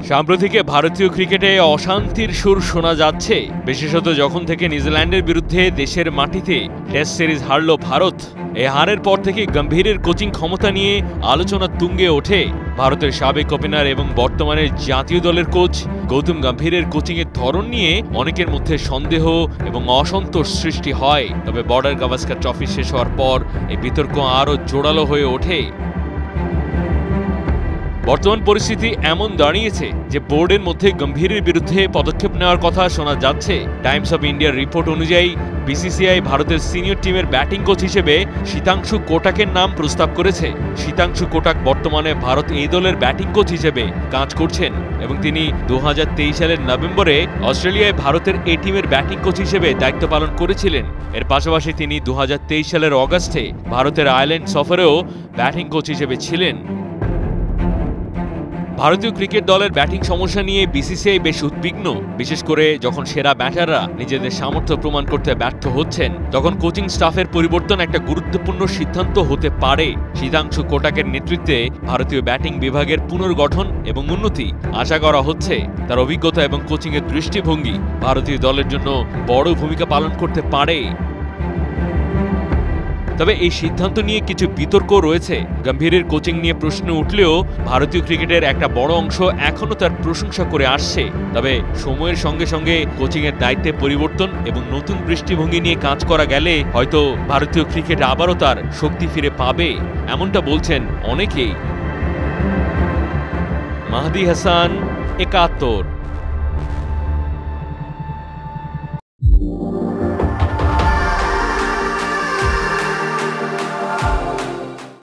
সাম্প্রতিকে ভারতীয় ক্রিকেটে অশান্তির সুর শোনা যাচ্ছে, বিশেষত যখন থেকে নিউজিল্যান্ডের বিরুদ্ধে দেশের মাটিতে টেস্ট সিরিজ হারল ভারত। এই হারের পর থেকে গম্ভীরের কোচিং ক্ষমতা নিয়ে আলোচনা তুঙ্গে ওঠে। ভারতের সাবেক ওপেনার এবং বর্তমানে জাতীয় দলের কোচ গৌতম গম্ভীরের কোচিংয়ের ধরন নিয়ে অনেকের মধ্যে সন্দেহ এবং অসন্তোষ সৃষ্টি হয়। তবে বর্ডার গাভাস্কার ট্রফি শেষ হওয়ার পর এই বিতর্ক আরও জোরালো হয়ে ওঠে। বর্তমান পরিস্থিতি এমন দাঁড়িয়েছে যে বোর্ডের মধ্যে গম্ভীরের বিরুদ্ধে পদক্ষেপ নেওয়ার কথা শোনা যাচ্ছে। টাইমস অব ইন্ডিয়ার রিপোর্ট অনুযায়ী বিসিসিআই ভারতের সিনিয়র টিমের ব্যাটিং কোচ হিসেবে শীতাংশু কোটাকের নাম প্রস্তাব করেছে। শীতাংশু কোটাক বর্তমানে ভারত এই দলের ব্যাটিং কোচ হিসেবে কাজ করছেন এবং তিনি 2023 সালের নভেম্বরে অস্ট্রেলিয়ায় ভারতের এই টিমের ব্যাটিং কোচ হিসেবে দায়িত্ব পালন করেছিলেন। এর পাশাপাশি তিনি 2023 সালের অগাস্টে ভারতের আয়ারল্যান্ড সফরেও ব্যাটিং কোচ হিসেবে ছিলেন। ভারতীয় ক্রিকেট দলের ব্যাটিং সমস্যা নিয়ে বিসিসিআই বেশ উদ্বিগ্ন, বিশেষ করে যখন সেরা ব্যাটাররা নিজেদের সামর্থ্য প্রমাণ করতে ব্যর্থ হচ্ছেন, তখন কোচিং স্টাফের পরিবর্তন একটা গুরুত্বপূর্ণ সিদ্ধান্ত হতে পারে। শীতাংশু কোটাকের নেতৃত্বে ভারতীয় ব্যাটিং বিভাগের পুনর্গঠন এবং উন্নতি আশা করা হচ্ছে। তার অভিজ্ঞতা এবং কোচিংয়ের দৃষ্টিভঙ্গি ভারতীয় দলের জন্য বড় ভূমিকা পালন করতে পারে। তবে এই সিদ্ধান্ত নিয়ে কিছু বিতর্ক রয়েছে। গম্ভীরের কোচিং নিয়ে প্রশ্ন উঠলেও ভারতীয় ক্রিকেটের একটা বড় অংশ এখনও তার প্রশংসা করে আসছে। তবে সময়ের সঙ্গে সঙ্গে কোচিংয়ের দায়িত্বে পরিবর্তন এবং নতুন দৃষ্টিভঙ্গি নিয়ে কাজ করা গেলে হয়তো ভারতীয় ক্রিকেট আবারও তার শক্তি ফিরে পাবে, এমনটা বলছেন অনেকেই। মাহদি হাসান, ৭১।